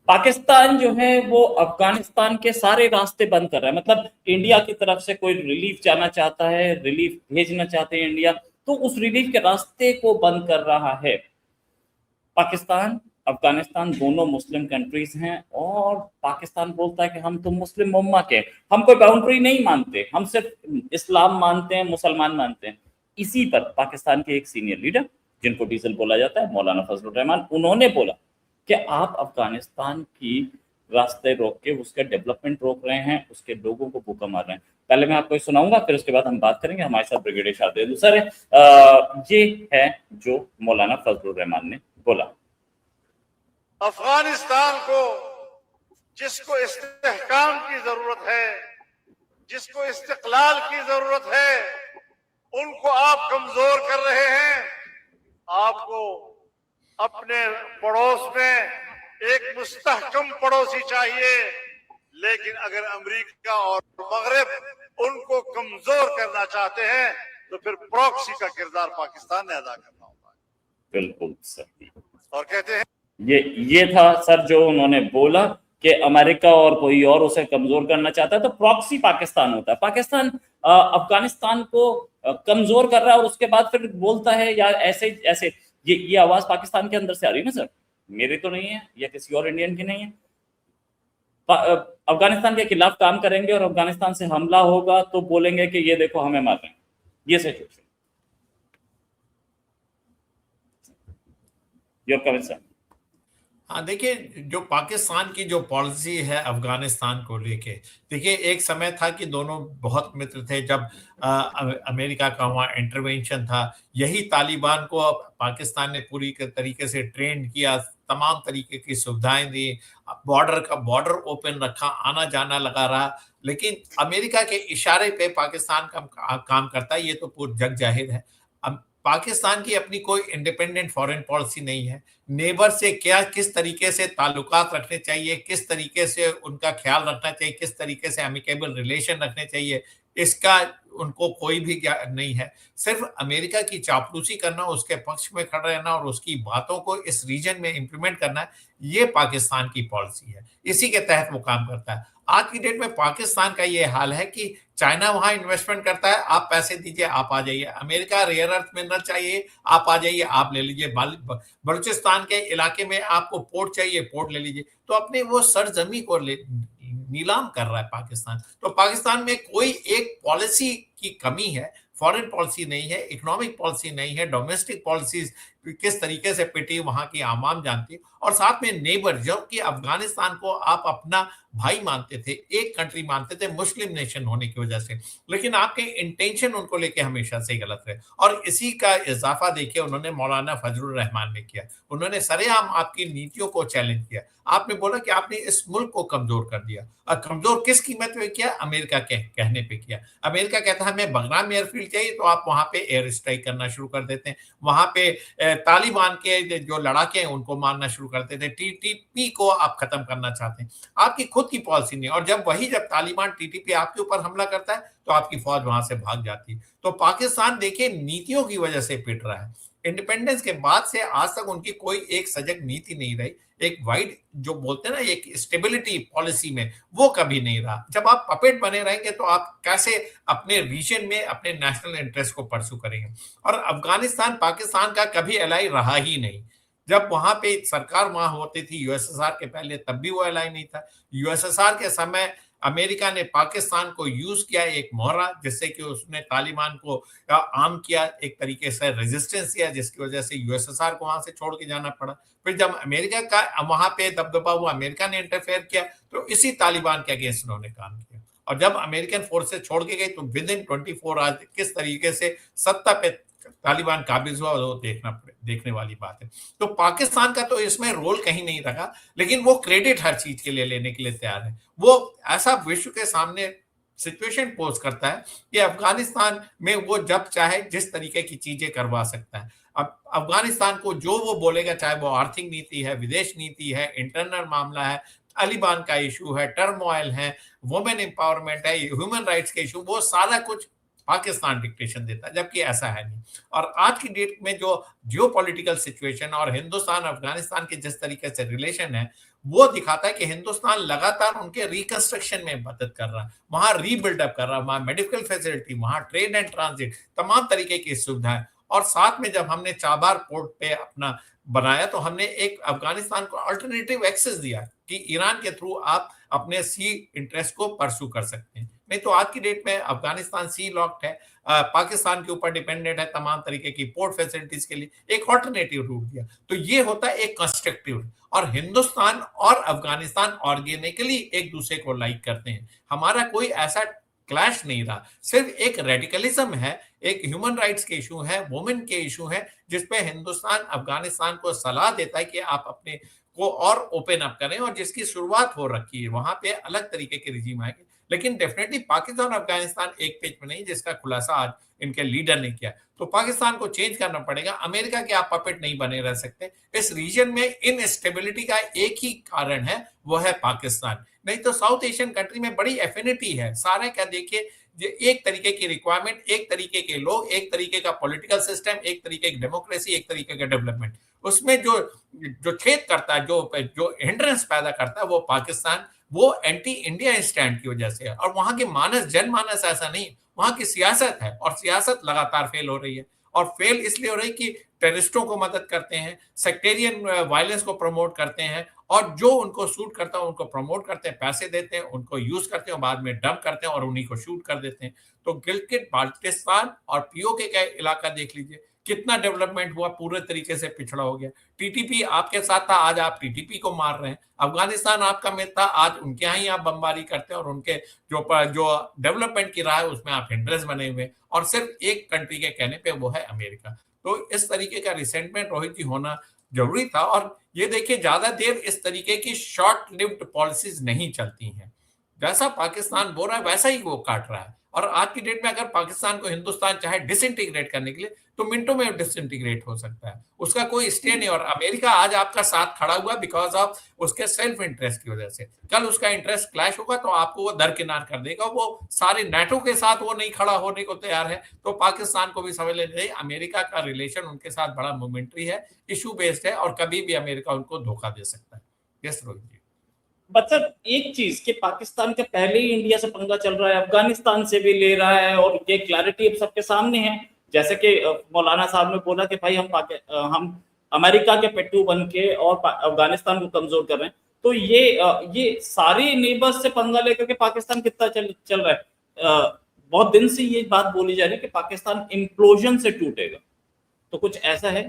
पाकिस्तान जो है वो अफगानिस्तान के सारे रास्ते बंद कर रहा है। मतलब इंडिया की तरफ से कोई रिलीफ जाना चाहता है, रिलीफ भेजना चाहते हैं इंडिया, तो उस रिलीफ के रास्ते को बंद कर रहा है। पाकिस्तान, अफगानिस्तान दोनों मुस्लिम कंट्रीज हैं, और पाकिस्तान बोलता है कि हम तो मुस्लिम उम्मा के, हम कोई बाउंड्री नहीं मानते, हम सिर्फ इस्लाम मानते हैं, मुसलमान मानते हैं। इसी पर पाकिस्तान के एक सीनियर लीडर, जिनको डीजल बोला जाता है, मौलाना फजलुर रहमान, उन्होंने बोला कि आप अफगानिस्तान की रास्ते रोक के उसके डेवलपमेंट रोक रहे हैं, उसके लोगों को भूखा मार रहे हैं। पहले मैं आपको सुनाऊंगा, फिर उसके बाद हम बात करेंगे। हमारे साथ ब्रिगेडियर शाहदेव सर है। ये है जो मौलाना फजलुर रहमान ने बोला। अफगानिस्तान को जिसको इस्तेहकाम की जरूरत है, जिसको इस्तिकलाल की जरूरत है, उनको आप कमजोर कर रहे हैं। आपको अपने पड़ोस में एक मुस्तहकम पड़ोसी चाहिए, लेकिन अगर अमेरिका और मगरिब उनको कमजोर करना चाहते हैं तो फिर प्रॉक्सी का किरदार पाकिस्तान ने अदा करना होता है। बिल्कुल सही। और कहते हैं ये था सर जो उन्होंने बोला कि अमेरिका और कोई और उसे कमजोर करना चाहता है तो प्रॉक्सी पाकिस्तान होता है। पाकिस्तान अफगानिस्तान को कमजोर कर रहा है और उसके बाद फिर बोलता है यार ऐसे ऐसे। ये आवाज पाकिस्तान के अंदर से आ रही है ना सर, मेरी तो नहीं है या किसी और इंडियन की नहीं है। अफगानिस्तान के खिलाफ काम करेंगे और अफगानिस्तान से हमला होगा तो बोलेंगे कि ये देखो हमें मार रहे हैं। ये सिचुएशन। Your comment sir. हाँ, देखिए, जो पाकिस्तान की जो पॉलिसी है अफगानिस्तान को लेके, देखिए एक समय था कि दोनों बहुत मित्र थे। जब अमेरिका का वहाँ इंटरवेंशन था, यही तालिबान को पाकिस्तान ने पूरी तरीके से ट्रेन किया, तमाम तरीके की सुविधाएं दी, बॉर्डर ओपन रखा, आना जाना लगा रहा। लेकिन अमेरिका के इशारे पे पाकिस्तान काम करता है, ये तो पूरा जग जाहिर है। पाकिस्तान की अपनी कोई इंडिपेंडेंट फॉरेन पॉलिसी नहीं है। नेबर से क्या किस तरीके से ताल्लुकात रखने चाहिए, किस तरीके से उनका ख्याल रखना चाहिए, किस तरीके से अमिकेबल रिलेशन रखने चाहिए, इसका उनको कोई भी ज्ञान नहीं है। सिर्फ अमेरिका की चापलूसी करना, उसके पक्ष में खड़ा रहना और उसकी बातों को इस रीजन में इंप्लीमेंट करना, ये पाकिस्तान की पॉलिसी है। इसी के तहत वो काम करता है। आज की डेट में पाकिस्तान का ये हाल है कि चाइना वहां इन्वेस्टमेंट करता है, आप पैसे दीजिए, आप आ जाइए। अमेरिका रेयर अर्थ मिनरल चाहिए, आप आ जाइए, आप ले लीजिए। बलूचिस्तान के इलाके में आपको पोर्ट चाहिए, पोर्ट ले लीजिए। तो अपने वो सरजमी को नीलाम कर रहा है पाकिस्तान। तो पाकिस्तान में कोई एक पॉलिसी की कमी है, फॉरेन पॉलिसी नहीं है, इकोनॉमिक पॉलिसी नहीं है, डोमेस्टिक पॉलिसीज किस तरीके से पिटी वहां की आवाम जानती है। और साथ में नेबर, जो कि अफगानिस्तान को आप अपना भाई मानते थे, एक कंट्री मानते थे मुस्लिम नेशन होने की वजह से, लेकिन आपके इंटेंशन उनको लेके हमेशा से गलत रहे। और इसी का इजाफा देखिए उन्होंने मौलाना फजलुर रहमान ने किया। उन्होंने सरेआम आपकी नीतियों को चैलेंज किया। आपने बोला कि आपने इस मुल्क को कमजोर कर दिया, और कमजोर किस कीमत पे किया? अमेरिका के कहने पे किया। अमेरिका कहता है हमें बगराम एयरफील्ड चाहिए, तो आप वहां पे एयर स्ट्राइक करना शुरू कर देते हैं। वहां पे तालिबान के जो लड़ाके हैं उनको मारना शुरू करते थे। टीटीपी को आप खत्म करना चाहते हैं। आपकी खुद की पॉलिसी नहीं। और जब तालिबान टीटीपी आपके ऊपर हमला करता है तो आपकी फौज वहां से भाग जाती है। तो पाकिस्तान देखिए नीतियों की वजह से पिट रहा है। इंडिपेंडेंस के बाद से आज तक उनकी कोई एक सजग नीति नहीं रही। एक वाइड जो बोलते हैं ना, एक स्टेबिलिटी पॉलिसी में, वो कभी नहीं रहा। जब आप पपेट बने रहेंगे तो आप कैसे अपने रीजन में अपने नेशनल इंटरेस्ट को परसू करेंगे? और अफगानिस्तान पाकिस्तान का कभी एलाई रहा ही नहीं। जब वहां पे सरकार वहां होती थी यूएसएसआर के पहले, तब भी वो एलाई नहीं था। यूएसएसआर के समय अमेरिका ने पाकिस्तान को यूज किया एक मोहरा, जिससे कि उसने तालिबान को आर्म किया, एक तरीके से रेजिस्टेंस किया, जिसकी वजह से यूएसएसआर को वहां से छोड़ के जाना पड़ा। फिर जब अमेरिका का वहां पे दबदबा हुआ, अमेरिका ने इंटरफेयर किया, तो इसी तालिबान के अगेंस्ट उन्होंने काम किया। और जब अमेरिकन फोर्सेस छोड़ के गई तो विद इन 24 आवर्स किस तरीके से सत्ता पे तालिबान काबिज हुआ, वो देखने वाली बात है। तो पाकिस्तान का तो इसमें रोल कहीं नहीं रहा, लेकिन वो क्रेडिट हर चीज के लिए लेने के लिए तैयार है। वो ऐसा विश्व के सामने सिचुएशन पोज करता है कि अफगानिस्तान में वो जब चाहे जिस तरीके की चीजें करवा सकता है। अब अफगानिस्तान को जो वो बोलेगा, चाहे वो आर्थिक नीति है, विदेश नीति है, इंटरनल मामला है, तालिबान का इशू है, टर्मोइल है, वुमेन एम्पावरमेंट है, ह्यूमन राइट्स के इशू, वो सारा कुछ पाकिस्तान डिक्टेशन देता है, जबकि ऐसा है नहीं। और आज की डेट में जो जियोपॉलिटिकल सिचुएशन और हिंदुस्तान अफगानिस्तान के जिस तरीके से रिलेशन है, वो दिखाता है कि हिंदुस्तान लगातार उनके रिकंस्ट्रक्शन में मदद कर रहा है, वहां रीबिल्डअप कर रहा है, वहां मेडिकल फैसिलिटी, वहां ट्रेड एंड ट्रांजिट, तमाम तरीके की सुविधाएं। और साथ में जब हमने चाबार पोर्ट पे अपना बनाया तो हमने एक अफगानिस्तान को अल्टरनेटिव एक्सेस दिया कि ईरान के थ्रू आप अपने सी इंटरेस्ट को परसू कर सकते हैं। नहीं तो आज की डेट में अफगानिस्तान सी लॉक्ड है, पाकिस्तान के ऊपर डिपेंडेंट है तमाम तरीके की पोर्ट फैसिलिटीज के लिए, एक ऑल्टरनेटिव रूट दिया। तो ये होता है एक कंस्ट्रक्टिव। और हिंदुस्तान और अफगानिस्तान ऑर्गेनिकली एक दूसरे को लाइक करते हैं, हमारा कोई ऐसा क्लैश नहीं रहा, सिर्फ एक रेडिकलिज्म है, एक ह्यूमन राइट्स के इशू है, वुमेन के इशू है, जिसपे हिंदुस्तान अफगानिस्तान को सलाह देता है कि आप अपने को और ओपन अप करें, और जिसकी शुरुआत हो रखी है, वहां पे अलग तरीके के रिजीम आएंगे। लेकिन डेफिनेटली पाकिस्तान और अफगानिस्तान एक पेज में नहीं, जिसका खुलासा आज इनके लीडर ने किया। तो पाकिस्तान को चेंज करना पड़ेगा, अमेरिका के आप पपेट नहीं बने रह सकते। इस रीजन में इनस्टेबिलिटी का एक ही कारण है, वो है पाकिस्तान। नहीं तो साउथ एशियन कंट्री में बड़ी एफिनिटी है, सारे क्या देखिए, एक तरीके की रिक्वायरमेंट, एक तरीके के लोग, एक तरीके का पॉलिटिकल सिस्टम, एक तरीके की डेमोक्रेसी, एक तरीके का डेवलपमेंट। उसमें जो जो छेद करता है, जो हिंड्रेंस पैदा करता है, वो पाकिस्तान, वो एंटी इंडिया स्टैंड की वजह से है। और वहां के मानस, जनमानस ऐसा नहीं, वहां की सियासत है, और सियासत लगातार फेल हो रही है। और फेल इसलिए हो रही है कि टेररिस्टों को मदद करते हैं, सेक्टेरियन वायलेंस को प्रमोट करते हैं, और जो उनको सूट करता है उनको प्रमोट करते हैं, पैसे देते हैं, उनको यूज करते हैं, बाद में डंप करते हैं और उन्हीं को शूट कर देते हैं। तो गिलगित बाल्टिस्तान और पीओके का इलाका देख लीजिए, कितना डेवलपमेंट हुआ, पूरे तरीके से पिछड़ा हो गया। टीटीपी आपके साथ था, आज आप टीटीपी को मार रहे हैं। अफगानिस्तान आपका मित्र था, आज उनके यहाँ ही आप बमबारी करते हैं, और उनके जो डेवलपमेंट की राह है उसमें आप हिंड्रेंस बने हुए, और सिर्फ एक कंट्री के कहने पे, वो है अमेरिका। तो इस तरीके का रिसेंटमेंट रोहित जी होना जरूरी था। और ये देखिए, ज्यादा देर इस तरीके की शॉर्ट लिव्ड पॉलिसीज नहीं चलती हैं, जैसा पाकिस्तान बोल रहा है वैसा ही वो काट रहा है। और आज की डेट में अगर पाकिस्तान को हिंदुस्तान चाहे डिसइंटीग्रेट करने के लिए, तो मिनटों में डिसइंटीग्रेट हो सकता है, उसका कोई स्टे नहीं। और अमेरिका आज आपका साथ खड़ा हुआ बिकॉज ऑफ उसके सेल्फ इंटरेस्ट की वजह से। कल उसका इंटरेस्ट क्लैश होगा तो आपको वो दरकिनार कर देगा, वो सारे नेटो के साथ वो नहीं खड़ा होने को तैयार है। तो पाकिस्तान को भी समझ लेना चाहिए, अमेरिका का रिलेशन उनके साथ बड़ा मोमेंटरी है, इशू बेस्ड है, और कभी भी अमेरिका उनको धोखा दे सकता है। यस रोहित जी। मतलब एक चीज कि पाकिस्तान के पहले ही इंडिया से पंगा चल रहा है, अफगानिस्तान से भी ले रहा है, और ये क्लैरिटी अब सबके सामने है। जैसे कि मौलाना साहब ने बोला कि भाई हम अमेरिका के पेट्टू बन के और अफगानिस्तान को कमजोर कर रहे हैं। तो ये सारे नेबर्स से पंगा लेकर के पाकिस्तान कितना चल रहा है। बहुत दिन से ये बात बोली जा रही है कि पाकिस्तान इम्प्लोजन से टूटेगा, तो कुछ ऐसा है?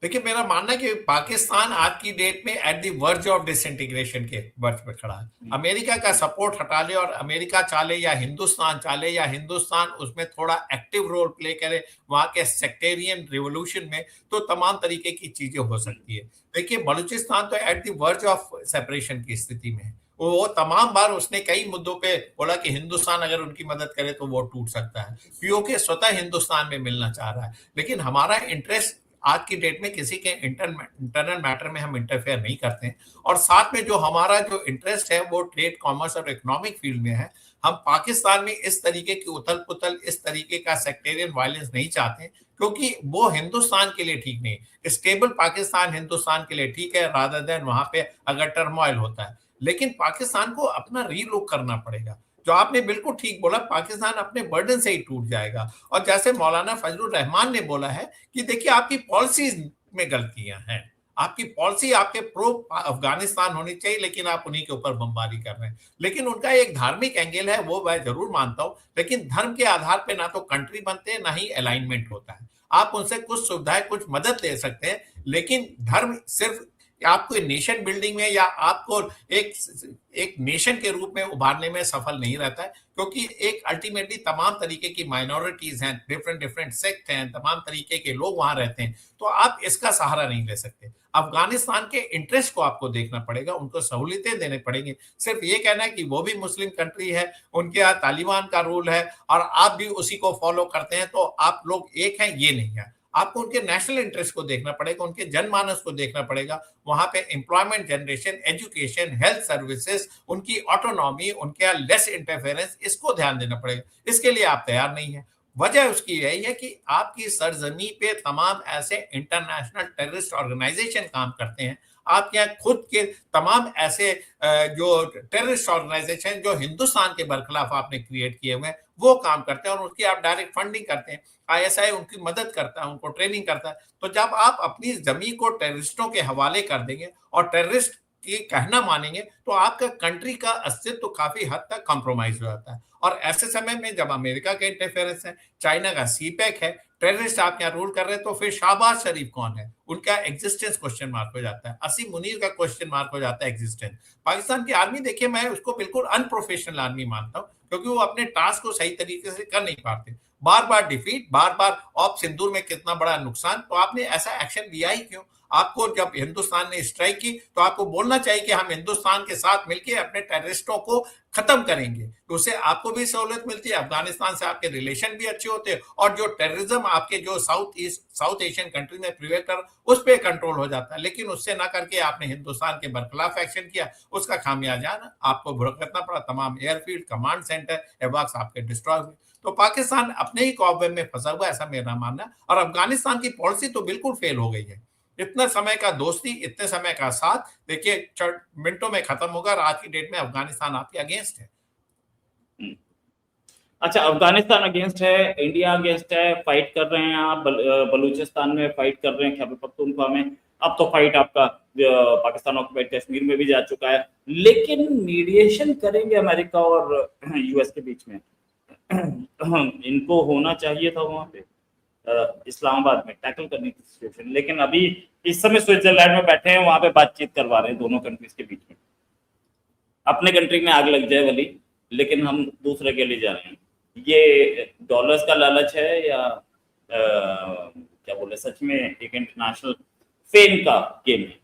देखिए, मेरा मानना है कि पाकिस्तान आज की डेट में at the verge of disintegration के वर्ज पे खड़ा है। अमेरिका का सपोर्ट हटा ले और अमेरिका चाले या हिंदुस्तान उसमें थोड़ा एक्टिव रोल प्ले करे वहां के सेक्टेरियन रिवोल्यूशन में, तो तमाम तरीके की चीजें हो सकती है। देखिए, बलूचिस्तान तो at the verge of separation की स्थिति में है। वो तमाम बार उसने कई मुद्दों पे बोला कि हिंदुस्तान अगर उनकी मदद करे तो वो टूट सकता है। पीओके स्वतः हिंदुस्तान में मिलना चाह रहा है, लेकिन हमारा इंटरेस्ट आज की डेट में किसी के इंटरनल मैटर में हम इंटरफेयर नहीं करते हैं। और साथ में जो हमारा जो इंटरेस्ट है वो ट्रेड, कॉमर्स और इकोनॉमिक फील्ड में है। हम पाकिस्तान में इस तरीके की उथल पुथल, इस तरीके का सेक्टेरियन वायलेंस नहीं चाहते हैं, क्योंकि वो हिंदुस्तान के लिए ठीक नहीं। स्टेबल पाकिस्तान हिंदुस्तान के लिए ठीक है, रादर देन वहां पे अगर टर्मोइल होता है। लेकिन पाकिस्तान को अपना रीलुक करना पड़ेगा। जो आपने बिल्कुल ठीक बोला, पाकिस्तान अपने बर्डन से ही टूट जाएगा। और जैसे मौलाना फजलुर रहमान ने बोला है कि देखिए, आपकी पॉलिसीज में गलतियां हैं, आपकी पॉलिसी आपके प्रो अफगानिस्तान होनी चाहिए, लेकिन आप उन्हीं के ऊपर बमबारी कर रहे हैं। लेकिन उनका एक धार्मिक एंगल है, वो मैं जरूर मानता हूं, लेकिन धर्म के आधार पे ना तो कंट्री बनते हैं, ना ही अलाइनमेंट होता है। आप उनसे कुछ सुविधाएं, कुछ मदद ले सकते हैं, लेकिन धर्म सिर्फ आपको नेशन बिल्डिंग में या आपको एक नेशन के रूप में उभारने में सफल नहीं रहता है, क्योंकि एक अल्टीमेटली तमाम तरीके की माइनॉरिटीज हैं, डिफरेंट सेक्ट हैं, तमाम तरीके के लोग वहां रहते हैं, तो आप इसका सहारा नहीं ले सकते। अफगानिस्तान के इंटरेस्ट को आपको देखना पड़ेगा, उनको सहूलियतें देने पड़ेंगी। सिर्फ ये कहना है कि वो भी मुस्लिम कंट्री है, उनके यहाँ तालिबान का रूल है और आप भी उसी को फॉलो करते हैं तो आप लोग एक हैं, ये नहीं है। आपको उनके नेशनल इंटरेस्ट को देखना पड़ेगा, उनके जनमानस को देखना पड़ेगा। वहां पे employment generation, education, health services, उनकी ऑटोनॉमी, उनके लेस इंटरफेरेंस, इसको ध्यान देना पड़ेगा। इसके लिए आप तैयार नहीं है। वजह उसकी यही है कि आपकी सरजमी पे तमाम ऐसे इंटरनेशनल टेररिस्ट ऑर्गेनाइजेशन काम करते हैं। आपके यहाँ खुद के तमाम ऐसे जो टेररिस्ट ऑर्गेनाइजेशन जो हिंदुस्तान के बरखिलाफ आपने क्रिएट किए हुए हैं, वो काम करते हैं और उसकी आप डायरेक्ट फंडिंग करते हैं। आईएसआई उनकी मदद करता है, उनको ट्रेनिंग करता है। तो जब आप अपनी जमीन को टेररिस्टों के हवाले कर देंगे और टेररिस्ट की कहना मानेंगे, तो आपका कंट्री का अस्तित्व तो काफी हद तक कॉम्प्रोमाइज हो जाता है। और ऐसे समय में जब अमेरिका के इंटरफेरेंस है, चाइना का सीपैक है, टेररिस्ट आपके यहाँ रूल कर रहे हैं, तो फिर शाहबाज शरीफ कौन है? उनका एग्जिस्टेंस क्वेश्चन मार्क हो जाता है। असीम मुनीर का क्वेश्चन मार्क हो जाता है एग्जिस्टेंस। पाकिस्तान की आर्मी देखिए, मैं उसको बिल्कुल अनप्रोफेशनल आर्मी मानता हूँ, क्योंकि वो अपने टास्क को सही तरीके से कर नहीं पाते। बार बार डिफीट, बार बार ऑप सिंदूर में कितना बड़ा नुकसान, तो आपने ऐसा एक्शन लिया ही क्यों? आपको जब हिंदुस्तान ने स्ट्राइक की तो आपको बोलना चाहिए कि हम हिंदुस्तान के साथ मिलकर अपने टेररिस्टों को खत्म करेंगे, तो उससे आपको भी सहूलियत मिलती है, अफगानिस्तान से आपके रिलेशन भी अच्छे होते हैं, और जो टेररिज्म आपके जो साउथ एशियन कंट्री में प्रिवेल कर, उस पर कंट्रोल हो जाता है। लेकिन उससे ना करके आपने हिंदुस्तान के बरखिलाफ एक्शन किया, उसका खामियाजा आपको भुगतना पड़ा। तमाम एयरफील्ड, कमांड सेंटर, एवाक्स आपके डिस्ट्रॉय हुए। तो पाकिस्तान अपने ही कॉबवेब में फंसा हुआ, ऐसा मेरा मानना है। और अफगानिस्तान की पॉलिसी तो बिल्कुल फेल हो गई है। इतना समय का दोस्ती, इतने समय का साथ, देखिए मिनटों में खत्म होगा। और आज की डेट में अफगानिस्तान आपके अगेंस्ट है। अच्छा, अफगानिस्तान अगेंस्ट है, इंडिया अगेंस्ट है, फाइट कर रहे हैं आप, बलूचिस्तान में फाइट कर रहे हैं, खैबर पख्तूनख्वा में। अब तो फाइट आपका पाकिस्तान ऑक्युपाइड कश्मीर में भी जा चुका है। लेकिन मीडिएशन करेंगे अमेरिका और यूएस के बीच में। इनको होना चाहिए था वहां पे इस्लामाबाद में टैकल करने की सिचुएशन, लेकिन अभी इस समय स्विट्जरलैंड में बैठे हैं, वहां पे बातचीत करवा रहे हैं दोनों कंट्रीज के बीच में। अपने कंट्री में आग लग जाए वाली, लेकिन हम दूसरे के लिए जा रहे हैं। ये डॉलर्स का लालच है या क्या बोले, सच में एक इंटरनेशनल फेम का गेम है?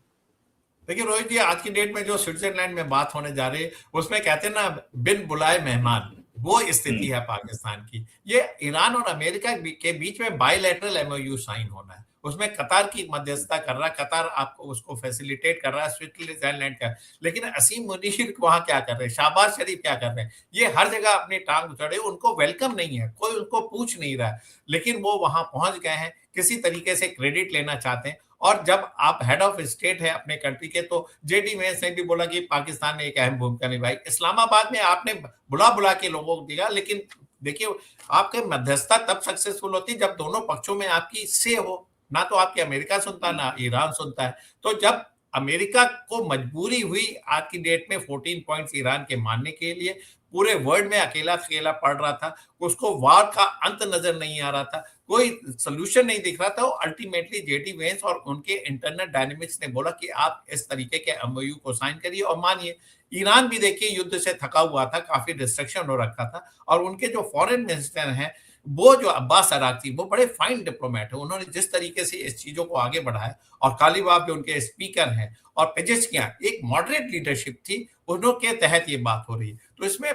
देखिए रोहित जी, आज की डेट में जो स्विट्जरलैंड में बात होने जा रही है, उसमें कहते हैं ना, बिन बुलाए मेहमान, वो स्थिति है पाकिस्तान की। ये ईरान और अमेरिका के बीच में बायलैटरल एमओयू साइन होना है, उसमें कतार की मध्यस्थता कर रहा है, कतार आपको उसको फैसिलिटेट कर रहा है, स्विट्जरलैंड का। लेकिन असीम मुनीर वहां क्या कर रहे हैं, शाहबाज शरीफ क्या कर रहे हैं? ये हर जगह अपनी टांग चढ़े, उनको वेलकम नहीं है, कोई उनको पूछ नहीं रहा है। लेकिन वो वहां पहुंच गए हैं, किसी तरीके से क्रेडिट लेना चाहते हैं। और जब आप हेड ऑफ स्टेट है अपने कंट्री के, तो जेडी वेंस ने भी बोला कि पाकिस्तान ने एक अहम भूमिका निभाई। इस्लामाबाद में आपने बुला बुला के लोगों को दिया, लेकिन देखिए, आपके मध्यस्थता तब सक्सेसफुल होती जब दोनों पक्षों में आपकी से हो। ना तो आपकी अमेरिका सुनता, ना ईरान सुनता है। तो जब अमेरिका को मजबूरी हुई आज की डेट में 14 पॉइंट्स ईरान के मानने के लिए, पूरे वर्ल्ड में अकेला अकेला पड़ रहा था, उसको वार का अंत नजर नहीं आ रहा था, कोई सोल्यूशन नहीं दिख रहा था। अल्टीमेटली जेडी वेंस और उनके इंटरनल डायनेमिक्स ने बोला कि आप इस तरीके के एमओयू को साइन करिए और मानिए। ईरान भी देखिए युद्ध से थका हुआ था, काफी डिस्ट्रक्शन हो रखा था, और उनके जो फॉरेन मिनिस्टर हैं, वो जो अब्बास अराक्ची, वो बड़े फाइन डिप्लोमेट है। उन्होंने जिस तरीके से इस चीजों को आगे बढ़ाया, और कालीबाब जो उनके स्पीकर हैं, और पेजेस्कियां, एक मॉडरेट लीडरशिप थी, उनके तहत ये बात हो रही है। तो इसमें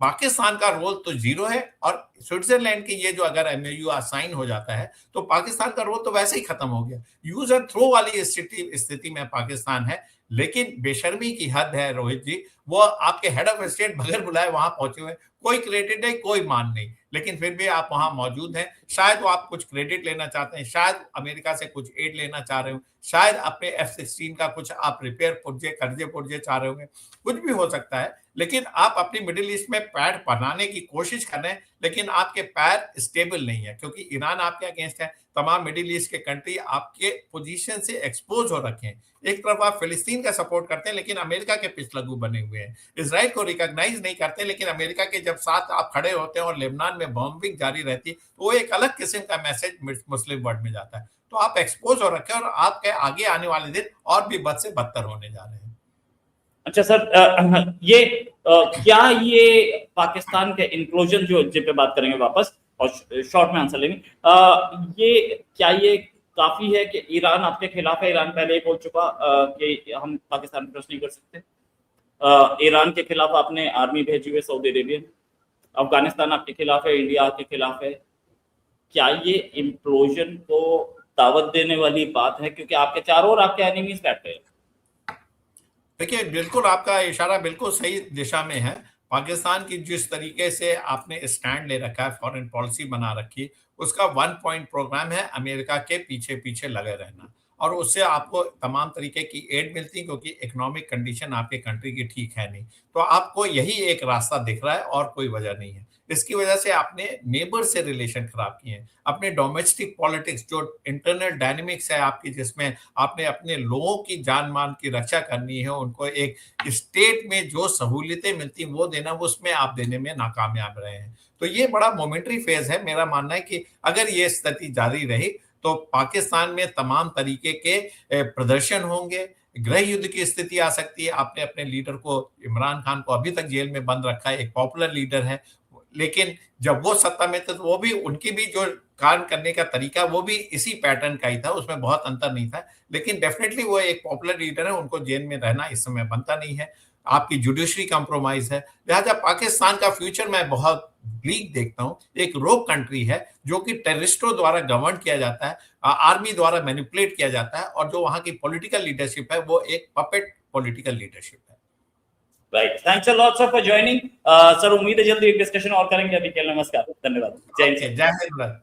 पाकिस्तान का रोल तो जीरो है। और स्विट्जरलैंड के ये जो अगर एमओयू साइन हो जाता है, तो पाकिस्तान का रोल तो वैसे ही खत्म हो गया। यूज एंड थ्रो वाली स्थिति में पाकिस्तान है। लेकिन बेशर्मी की हद है रोहित जी, वो आपके हेड ऑफ स्टेट बगैर बुलाए वहां पहुंचे हुए, कोई क्रेडिट नहीं, कोई मान नहीं, लेकिन फिर भी आप वहां मौजूद हैं। शायद वो आप कुछ क्रेडिट लेना चाहते हैं, शायद अमेरिका से कुछ एड लेना चाह रहे हो, शायद अपने F-16 का कुछ आप रिपेयर पुर्जे, कर्जे पुर्जे चाह रहे होंगे, कुछ भी हो सकता है। लेकिन आप अपनी मिडिल ईस्ट में पैर बनाने की कोशिश कर रहे हैं, लेकिन आपके पैर स्टेबल नहीं है, क्योंकि ईरान आपके अगेंस्ट है, तमाम मिडिल ईस्ट के कंट्री आपके पोजीशन से एक्सपोज हो रखे हैं। एक तरफ आप फिलिस्तीन का सपोर्ट करते हैं, लेकिन अमेरिका के पिछलग्गू बने हुए हैं। इजराइल को रिकॉग्नाइज नहीं करते, लेकिन अमेरिका के जब साथ आप खड़े होते हैं और लेबनान में बॉम्बिंग जारी रहती है, तो वो एक अलग किस्म का मैसेज मुस्लिम वर्ल्ड में जाता है। तो आप एक्सपोज हो रखे हैं, और आपके आगे आने वाले दिन और भी बद से बदतर होने जा रहे हैं। अच्छा सर, ये क्या ये पाकिस्तान के इंक्लूजन जो जिन पे बात करेंगे वापस, और शॉर्ट में आंसर लेंगे, ये क्या ये काफी है कि ईरान आपके खिलाफ है? ईरान पहले ही बोल चुका कि हम पाकिस्तान पर ट्रस्ट नहीं कर सकते। ईरान के खिलाफ आपने आर्मी भेजी हुई सऊदी अरेबियन, अफगानिस्तान आपके खिलाफ है, इंडिया आपके खिलाफ है। क्या ये इम्प्लोजन को दावत देने वाली बात है, क्योंकि आपके चारों ओर आपके एनिमीज बैठे हैं। देखिए, बिल्कुल आपका इशारा बिल्कुल सही दिशा में है। पाकिस्तान की जिस तरीके से आपने स्टैंड ले रखा है, फॉरेन पॉलिसी बना रखी, उसका वन पॉइंट प्रोग्राम है अमेरिका के पीछे-पीछे लगे रहना और उससे आपको तमाम तरीके की एड मिलती है क्योंकि इकोनॉमिक कंडीशन आपके कंट्री की ठीक है नहीं। तो आपको यही एक रास्ता दिख रहा है और कोई वजह नहीं है। इसकी वजह से आपने नेबर से रिलेशन खराब किए हैं। अपने डोमेस्टिक पॉलिटिक्स जो इंटरनल डायनामिक्स है आपकी जिसमें आपने अपने लोगों की जान-मान की रक्षा करनी है, उनको एक स्टेट में जो सहूलियतें मिलती हैं वो देना, वो उसमें आप देने में नाकामयाब रहे हैं। तो ये बड़ा मोमेंटरी फेज़ है। मेरा मानना है कि अगर ये स्थिति जारी रही तो पाकिस्तान में तमाम तरीके के प्रदर्शन होंगे, गृह युद्ध की स्थिति आ सकती है। आपने अपने लीडर को इमरान खान को अभी तक जेल में बंद रखा है, एक पॉपुलर लीडर है। लेकिन जब वो सत्ता में थे तो वो भी उनकी भी जो काम करने का तरीका वो भी इसी पैटर्न का ही था, उसमें बहुत अंतर नहीं था। लेकिन डेफिनिटली वो एक पॉपुलर लीडर है, उनको जेल में रहना इस समय बनता नहीं है। आपकी जुडिशरी कंप्रोमाइज़ है। लिहाजा पाकिस्तान का फ्यूचर मैं बहुत ब्लीक देखता हूँ। एक रोग कंट्री है जो कि टेररिस्टों द्वारा गवर्न किया जाता है, आर्मी द्वारा मैनिपुलेट किया जाता है और जो वहाँ की पॉलिटिकल लीडरशिप है वो एक पपेट पॉलिटिकल लीडरशिप है। Right, thanks a lot sir for joining. Sir उम्मीद है जल्दी एक डिस्कशन और करेंगे। अभी के लिए नमस्कार, धन्यवाद, जय हिंद। जय हिंद।